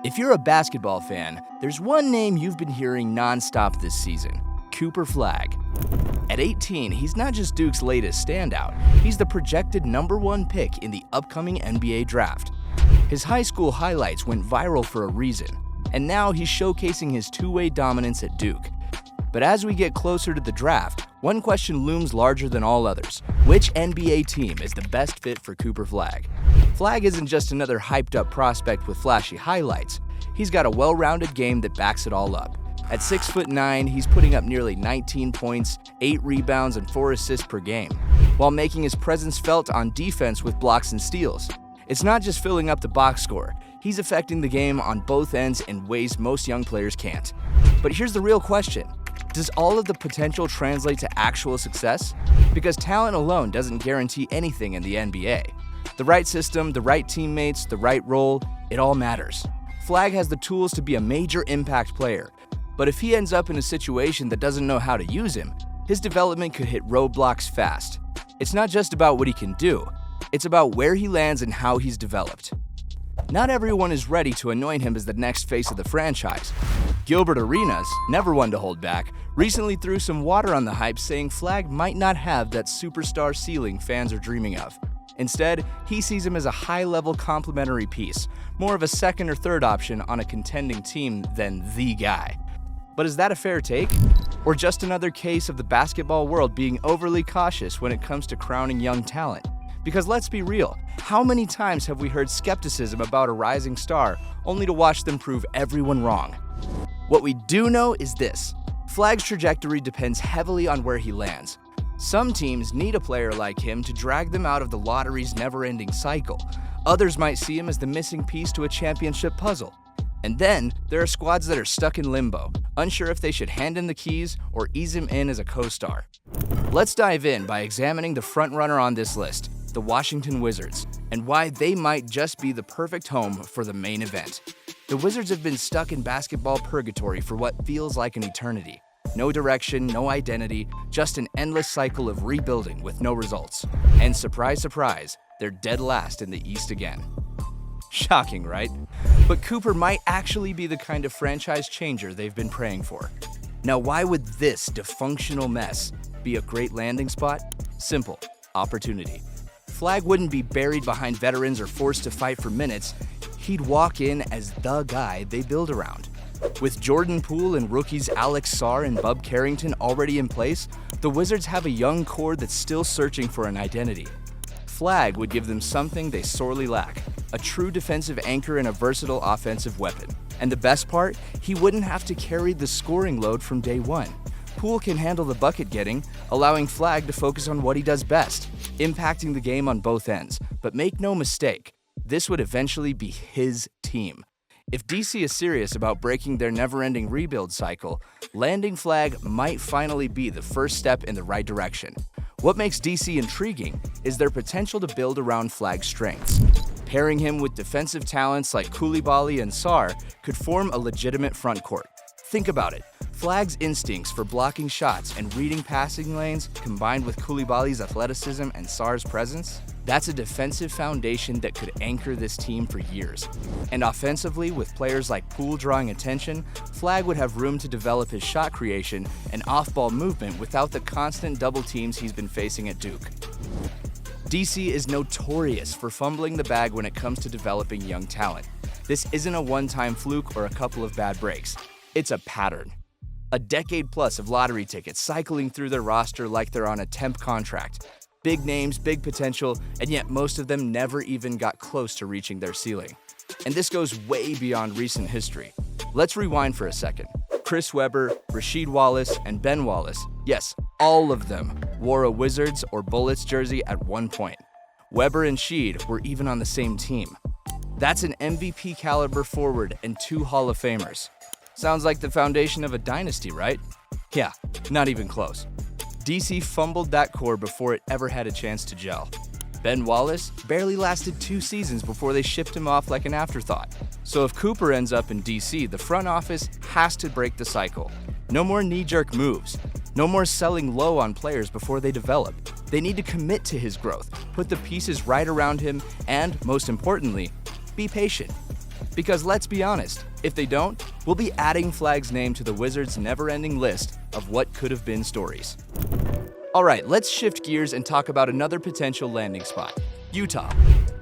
If you're a basketball fan, there's one name you've been hearing nonstop this season: Cooper Flagg. At 18, he's not just Duke's latest standout, he's the projected #1 pick in the upcoming NBA draft. His high school highlights went viral for a reason, and now he's showcasing his two-way dominance at Duke. But as we get closer to the draft, one question looms larger than all others: which NBA team is the best fit for Cooper Flagg? Flagg isn't just another hyped-up prospect with flashy highlights. He's got a well-rounded game that backs it all up. At 6'9", he's putting up nearly 19 points, 8 rebounds, and 4 assists per game, while making his presence felt on defense with blocks and steals. It's not just filling up the box score, he's affecting the game on both ends in ways most young players can't. But here's the real question: does all of the potential translate to actual success? Because talent alone doesn't guarantee anything in the NBA. The right system, the right teammates, the right role, it all matters. Flagg has the tools to be a major impact player, but if he ends up in a situation that doesn't know how to use him, his development could hit roadblocks fast. It's not just about what he can do, it's about where he lands and how he's developed. Not everyone is ready to anoint him as the next face of the franchise. Gilbert Arenas, never one to hold back, recently threw some water on the hype, saying Flagg might not have that superstar ceiling fans are dreaming of. Instead, he sees him as a high-level complementary piece, more of a second or third option on a contending team than the guy. But is that a fair take? Or just another case of the basketball world being overly cautious when it comes to crowning young talent? Because let's be real, how many times have we heard skepticism about a rising star only to watch them prove everyone wrong? What we do know is this: Flagg's trajectory depends heavily on where he lands. Some teams need a player like him to drag them out of the lottery's never-ending cycle. Others might see him as the missing piece to a championship puzzle. And then, there are squads that are stuck in limbo, unsure if they should hand him the keys or ease him in as a co-star. Let's dive in by examining the frontrunner on this list, the Washington Wizards, and why they might just be the perfect home for the main event. The Wizards have been stuck in basketball purgatory for what feels like an eternity. No direction, no identity, just an endless cycle of rebuilding with no results. And surprise, surprise, they're dead last in the East again. Shocking, right? But Cooper might actually be the kind of franchise changer they've been praying for. Now, why would this dysfunctional mess be a great landing spot? Simple: opportunity. Flagg wouldn't be buried behind veterans or forced to fight for minutes. He'd walk in as the guy they build around. With Jordan Poole and rookies Alex Sarr and Bub Carrington already in place, the Wizards have a young core that's still searching for an identity. Flagg would give them something they sorely lack: a true defensive anchor and a versatile offensive weapon. And the best part, he wouldn't have to carry the scoring load from day one. Poole can handle the bucket getting, allowing Flagg to focus on what he does best, impacting the game on both ends. But make no mistake, this would eventually be his team. If DC is serious about breaking their never-ending rebuild cycle, landing Flagg might finally be the first step in the right direction. What makes DC intriguing is their potential to build around Flagg's strengths. Pairing him with defensive talents like Coulibaly and Sarr could form a legitimate front court. Think about it: Flagg's instincts for blocking shots and reading passing lanes combined with Coulibaly's athleticism and Sarr's presence, that's a defensive foundation that could anchor this team for years. And offensively, with players like Poole drawing attention, Flagg would have room to develop his shot creation and off-ball movement without the constant double teams he's been facing at Duke. DC is notorious for fumbling the bag when it comes to developing young talent. This isn't a one-time fluke or a couple of bad breaks. It's a pattern. A decade plus of lottery tickets cycling through their roster like they're on a temp contract. Big names, big potential, and yet most of them never even got close to reaching their ceiling. And this goes way beyond recent history. Let's rewind for a second. Chris Webber, Rasheed Wallace, and Ben Wallace, yes, all of them, wore a Wizards or Bullets jersey at one point. Webber and Sheed were even on the same team. That's an MVP caliber forward and 2 Hall of Famers. Sounds like the foundation of a dynasty, right? Yeah, not even close. DC fumbled that core before it ever had a chance to gel. Ben Wallace barely lasted 2 seasons before they shipped him off like an afterthought. So if Cooper ends up in DC, the front office has to break the cycle. No more knee-jerk moves. No more selling low on players before they develop. They need to commit to his growth, put the pieces right around him, and, most importantly, be patient. Because let's be honest, if they don't, we'll be adding Flagg's name to the Wizards' never-ending list of what could have been stories. Alright, let's shift gears and talk about another potential landing spot, Utah.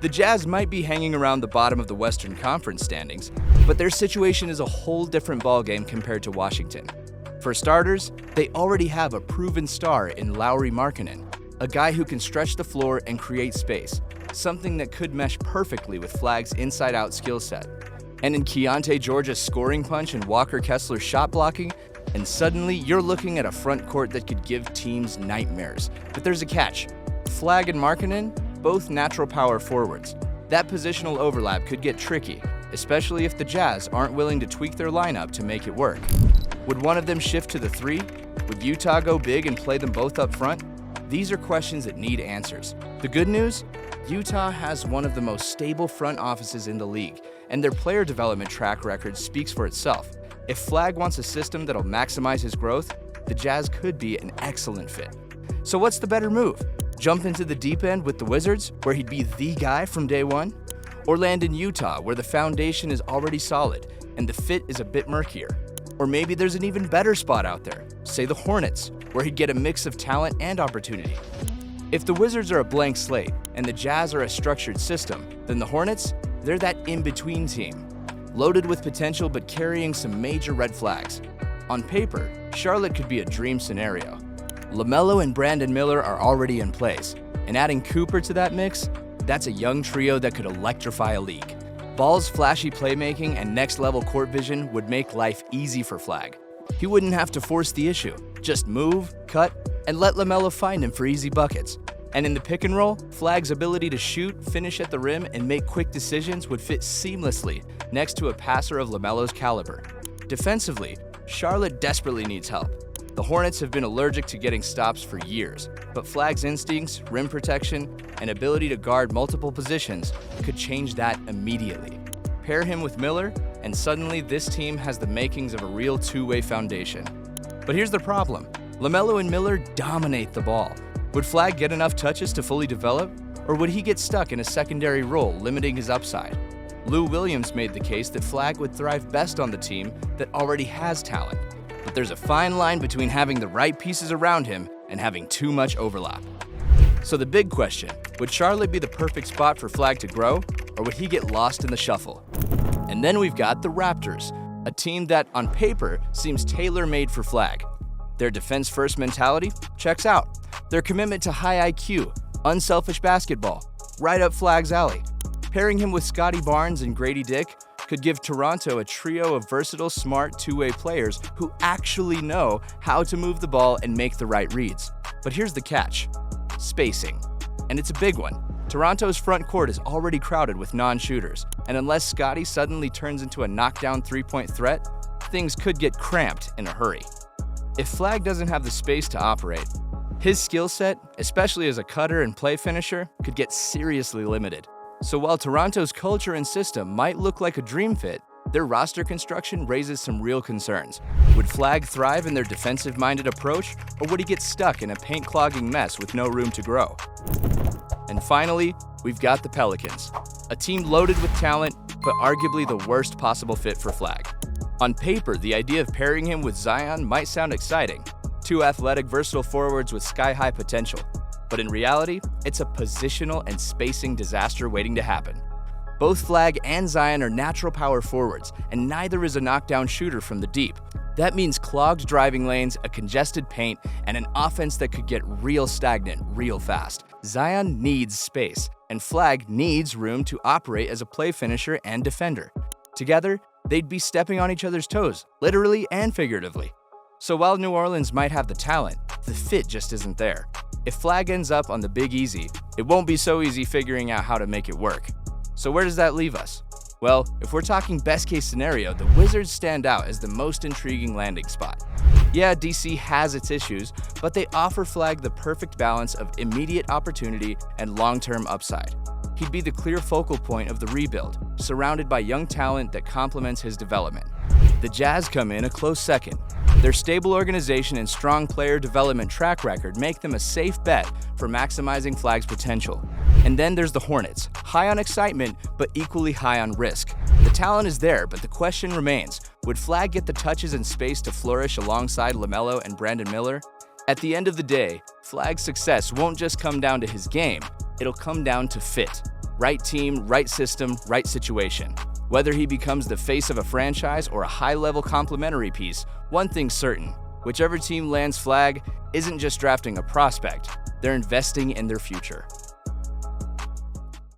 The Jazz might be hanging around the bottom of the Western Conference standings, but their situation is a whole different ballgame compared to Washington. For starters, they already have a proven star in Lauri Markkanen, a guy who can stretch the floor and create space, something that could mesh perfectly with Flagg's inside-out skill set. And in Keontae George's scoring punch and Walker Kessler's shot blocking, and suddenly you're looking at a front court that could give teams nightmares. But there's a catch. Flagg and Markkanen, both natural power forwards. That positional overlap could get tricky, especially if the Jazz aren't willing to tweak their lineup to make it work. Would one of them shift to the 3? Would Utah go big and play them both up front? These are questions that need answers. The good news? Utah has one of the most stable front offices in the league, and their player development track record speaks for itself. If Flagg wants a system that'll maximize his growth, the Jazz could be an excellent fit. So what's the better move? Jump into the deep end with the Wizards, where he'd be the guy from day one? Or land in Utah, where the foundation is already solid and the fit is a bit murkier? Or maybe there's an even better spot out there, say the Hornets, where he'd get a mix of talent and opportunity. If the Wizards are a blank slate and the Jazz are a structured system, then the Hornets, they're that in-between team, loaded with potential but carrying some major red flags. On paper, Charlotte could be a dream scenario. LaMelo and Brandon Miller are already in place, and adding Cooper to that mix, that's a young trio that could electrify a league. Ball's flashy playmaking and next-level court vision would make life easy for Flagg. He wouldn't have to force the issue, just move, cut, and let LaMelo find him for easy buckets. And in the pick and roll, Flagg's ability to shoot, finish at the rim, and make quick decisions would fit seamlessly next to a passer of LaMelo's caliber. Defensively, Charlotte desperately needs help. The Hornets have been allergic to getting stops for years, but Flagg's instincts, rim protection, and ability to guard multiple positions could change that immediately. Pair him with Miller, and suddenly this team has the makings of a real two-way foundation. But here's the problem. LaMelo and Miller dominate the ball. Would Flagg get enough touches to fully develop, or would he get stuck in a secondary role, limiting his upside? Lou Williams made the case that Flagg would thrive best on the team that already has talent. But there's a fine line between having the right pieces around him and having too much overlap. So the big question, would Charlotte be the perfect spot for Flagg to grow, or would he get lost in the shuffle? And then we've got the Raptors, a team that, on paper, seems tailor-made for Flagg. Their defense-first mentality checks out. Their commitment to high IQ, unselfish basketball, right up Flagg's alley. Pairing him with Scotty Barnes and Grady Dick could give Toronto a trio of versatile, smart two-way players who actually know how to move the ball and make the right reads. But here's the catch: spacing. And it's a big one. Toronto's front court is already crowded with non-shooters, and unless Scotty suddenly turns into a knockdown three-point threat, things could get cramped in a hurry. If Flagg doesn't have the space to operate, his skill set, especially as a cutter and play finisher, could get seriously limited. So while Toronto's culture and system might look like a dream fit, their roster construction raises some real concerns. Would Flagg thrive in their defensive-minded approach, or would he get stuck in a paint-clogging mess with no room to grow? And finally, we've got the Pelicans, a team loaded with talent, but arguably the worst possible fit for Flagg. On paper, the idea of pairing him with Zion might sound exciting. Two athletic, versatile forwards with sky-high potential. But in reality, it's a positional and spacing disaster waiting to happen. Both Flagg and Zion are natural power forwards, and neither is a knockdown shooter from the deep. That means clogged driving lanes, a congested paint, and an offense that could get real stagnant real fast. Zion needs space, and Flagg needs room to operate as a play finisher and defender. Together, they'd be stepping on each other's toes, literally and figuratively. So while New Orleans might have the talent, the fit just isn't there. If Flagg ends up on the Big Easy, it won't be so easy figuring out how to make it work. So where does that leave us? Well, if we're talking best case scenario, the Wizards stand out as the most intriguing landing spot. Yeah, DC has its issues, but they offer Flagg the perfect balance of immediate opportunity and long-term upside. He'd be the clear focal point of the rebuild, surrounded by young talent that complements his development. The Jazz come in a close second. Their stable organization and strong player development track record make them a safe bet for maximizing Flagg's potential. And then there's the Hornets, high on excitement but equally high on risk. The talent is there, but the question remains, would Flagg get the touches and space to flourish alongside LaMelo and Brandon Miller? At the end of the day, Flagg's success won't just come down to his game, it'll come down to fit. Right team, right system, right situation. Whether he becomes the face of a franchise or a high-level complementary piece, one thing's certain, whichever team lands Flagg isn't just drafting a prospect, they're investing in their future.